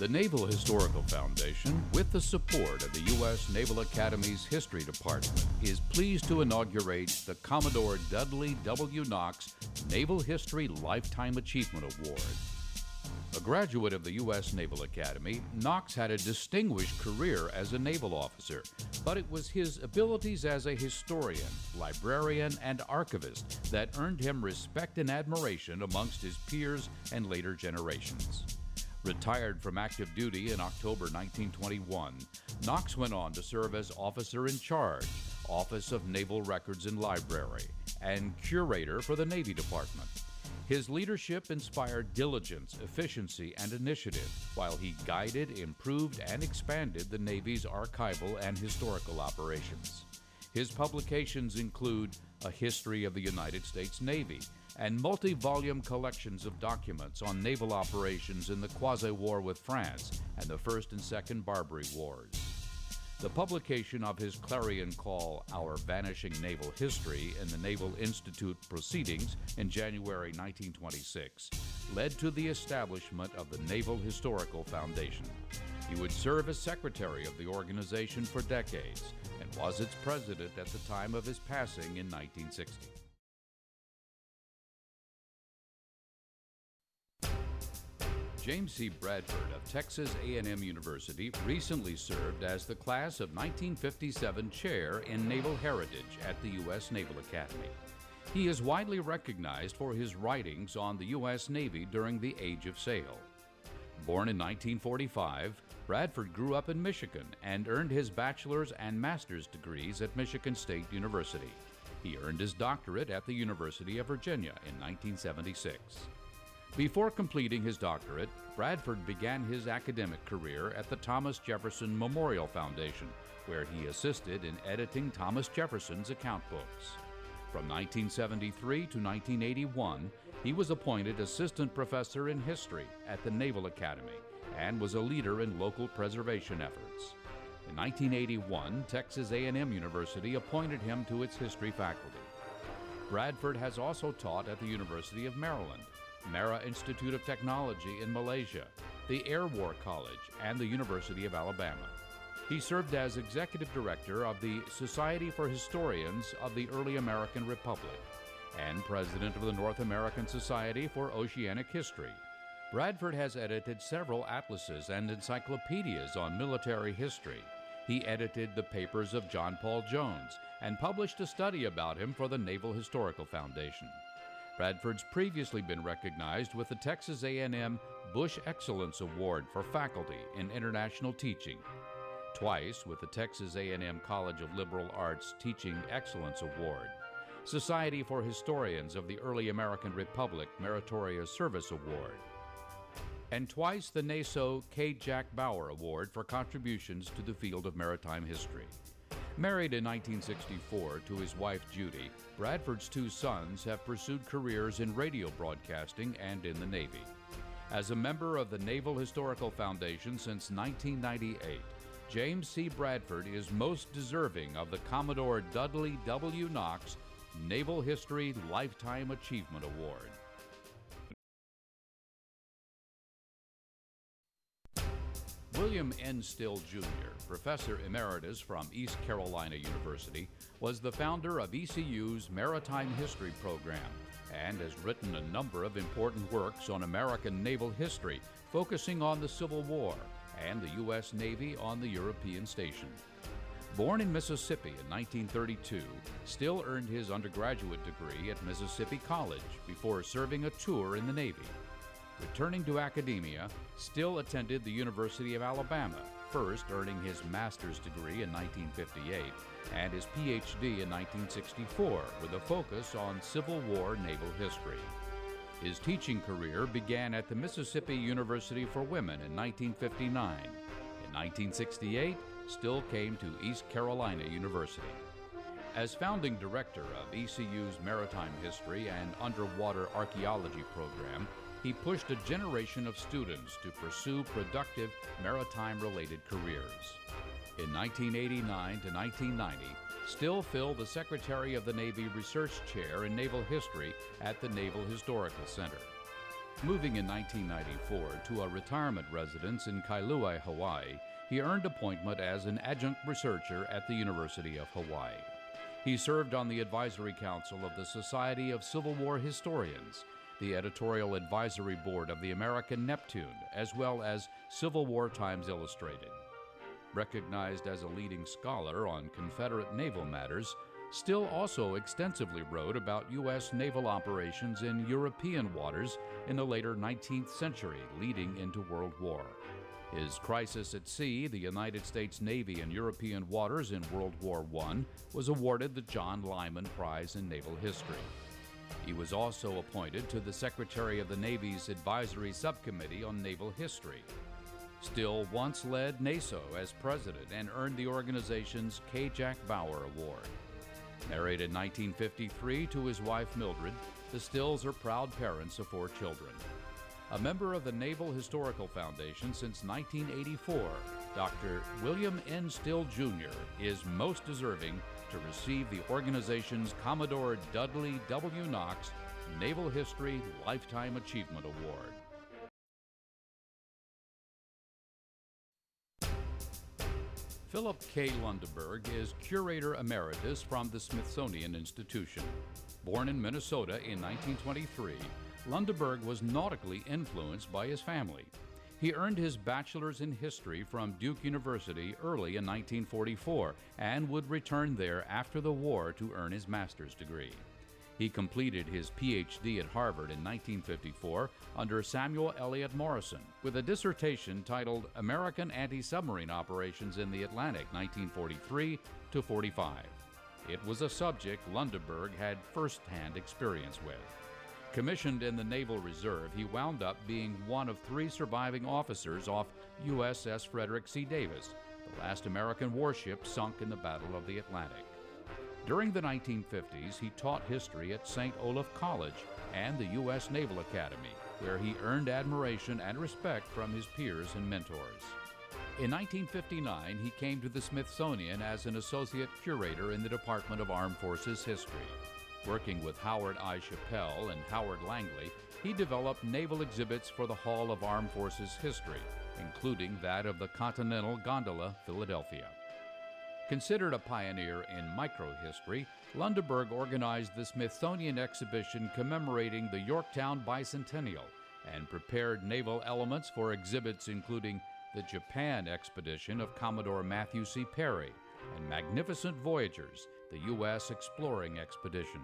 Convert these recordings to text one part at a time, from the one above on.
The Naval Historical Foundation, with the support of the U.S. Naval Academy's History Department, is pleased to inaugurate the Commodore Dudley W. Knox Naval History Lifetime Achievement Award. A graduate of the U.S. Naval Academy, Knox had a distinguished career as a naval officer, but it was his abilities as a historian, librarian, and archivist that earned him respect and admiration amongst his peers and later generations. Retired from active duty in October 1921, Knox went on to serve as Officer in Charge, Office of Naval Records and Library, and Curator for the Navy Department. His leadership inspired diligence, efficiency, and initiative, while he guided, improved, and expanded the Navy's archival and historical operations. His publications include A History of the United States Navy, and multi-volume collections of documents on naval operations in the Quasi-War with France and the First and Second Barbary Wars. The publication of his clarion call, Our Vanishing Naval History, in the Naval Institute Proceedings in January 1926, led to the establishment of the Naval Historical Foundation. He would serve as secretary of the organization for decades and was its president at the time of his passing in 1960. James C. Bradford of Texas A&M University recently served as the class of 1957 chair in Naval Heritage at the U.S. Naval Academy. He is widely recognized for his writings on the U.S. Navy during the Age of Sail. Born in 1945, Bradford grew up in Michigan and earned his bachelor's and master's degrees at Michigan State University. He earned his doctorate at the University of Virginia in 1976. Before completing his doctorate, Bradford began his academic career at the Thomas Jefferson Memorial Foundation, where he assisted in editing Thomas Jefferson's account books. From 1973 to 1981, he was appointed assistant professor in history at the Naval Academy and was a leader in local preservation efforts. In 1981, Texas A&M University appointed him to its history faculty. Bradford has also taught at the University of Maryland, Mara Institute of Technology in Malaysia, the Air War College, and the University of Alabama. He served as executive director of the Society for Historians of the Early American Republic and president of the North American Society for Oceanic History. Bradford has edited several atlases and encyclopedias on military history. He edited the papers of John Paul Jones and published a study about him for the Naval Historical Foundation. Bradford's previously been recognized with the Texas A&M Bush Excellence Award for faculty in international teaching, twice with the Texas A&M College of Liberal Arts Teaching Excellence Award, Society for Historians of the Early American Republic Meritorious Service Award, and twice the NASO K. Jack Bauer Award for contributions to the field of maritime history. Married in 1964 to his wife Judy, Bradford's two sons have pursued careers in radio broadcasting and in the Navy. As a member of the Naval Historical Foundation since 1998, James C. Bradford is most deserving of the Commodore Dudley W. Knox Naval History Lifetime Achievement Award. William N. Still, Jr., Professor Emeritus from East Carolina University, was the founder of ECU's Maritime History program and has written a number of important works on American naval history, focusing on the Civil War and the U.S. Navy on the European station. Born in Mississippi in 1932, Still earned his undergraduate degree at Mississippi College before serving a tour in the Navy. Returning to academia, Still attended the University of Alabama, first earning his master's degree in 1958 and his PhD in 1964 with a focus on Civil War naval history. His teaching career began at the Mississippi University for Women in 1959. In 1968, Still came to East Carolina University. As founding director of ECU's Maritime History and Underwater Archaeology program, he pushed a generation of students to pursue productive maritime-related careers. In 1989 to 1990, Still filled the Secretary of the Navy Research Chair in Naval History at the Naval Historical Center. Moving in 1994 to a retirement residence in Kailua, Hawaii, he earned appointment as an adjunct researcher at the University of Hawaii. He served on the advisory council of the Society of Civil War Historians, the editorial advisory board of the American Neptune, as well as Civil War Times Illustrated. Recognized as a leading scholar on Confederate naval matters, Still also extensively wrote about U.S. naval operations in European waters in the later 19th century, leading into World War. His Crisis at Sea, the United States Navy in European Waters in World War I, was awarded the John Lyman Prize in Naval History. He was also appointed to the Secretary of the Navy's Advisory Subcommittee on Naval History. Still once led NASO as president and earned the organization's K. Jack Bauer Award. Married in 1953 to his wife Mildred, the Stills are proud parents of 4 children. A member of the Naval Historical Foundation since 1984, Dr. William N. Still Jr. is most deserving to receive the organization's Commodore Dudley W. Knox Naval History Lifetime Achievement Award. Philip K. Lundeberg is Curator Emeritus from the Smithsonian Institution. Born in Minnesota in 1923, Lundeberg was nautically influenced by his family. He earned his bachelor's in history from Duke University early in 1944 and would return there after the war to earn his master's degree. He completed his Ph.D. at Harvard in 1954 under Samuel Eliot Morison with a dissertation titled American Anti-Submarine Operations in the Atlantic 1943-45. It was a subject Lundeberg had first-hand experience with. Commissioned in the Naval Reserve, he wound up being one of 3 surviving officers off USS Frederick C. Davis, the last American warship sunk in the Battle of the Atlantic. During the 1950s, he taught history at St. Olaf College and the U.S. Naval Academy, where he earned admiration and respect from his peers and mentors. In 1959, he came to the Smithsonian as an associate curator in the Department of Armed Forces History. Working with Howard I. Chappell and Howard Langley, he developed naval exhibits for the Hall of Armed Forces History, including that of the Continental Gondola, Philadelphia. Considered a pioneer in microhistory, Lundeberg organized the Smithsonian exhibition commemorating the Yorktown Bicentennial and prepared naval elements for exhibits including the Japan expedition of Commodore Matthew C. Perry and Magnificent Voyagers, the U.S. exploring expedition.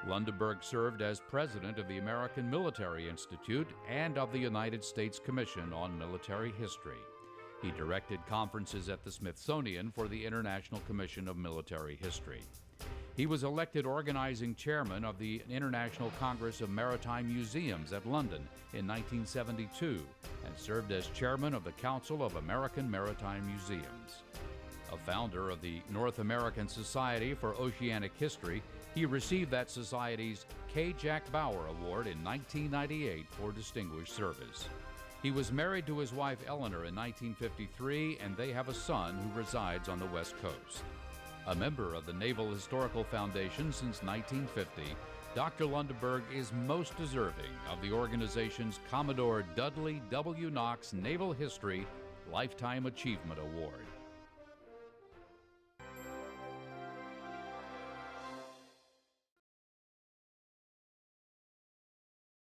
Lundeberg served as president of the American Military Institute and of the United States Commission on Military History. He directed conferences at the Smithsonian for the International Commission of Military History. He was elected organizing chairman of the International Congress of Maritime Museums at London in 1972 and served as chairman of the Council of American Maritime Museums. A founder of the North American Society for Oceanic History, he received that society's K. Jack Bauer Award in 1998 for distinguished service. He was married to his wife Eleanor in 1953, and they have a son who resides on the West Coast. A member of the Naval Historical Foundation since 1950, Dr. Lundeberg is most deserving of the organization's Commodore Dudley W. Knox Naval History Lifetime Achievement Award.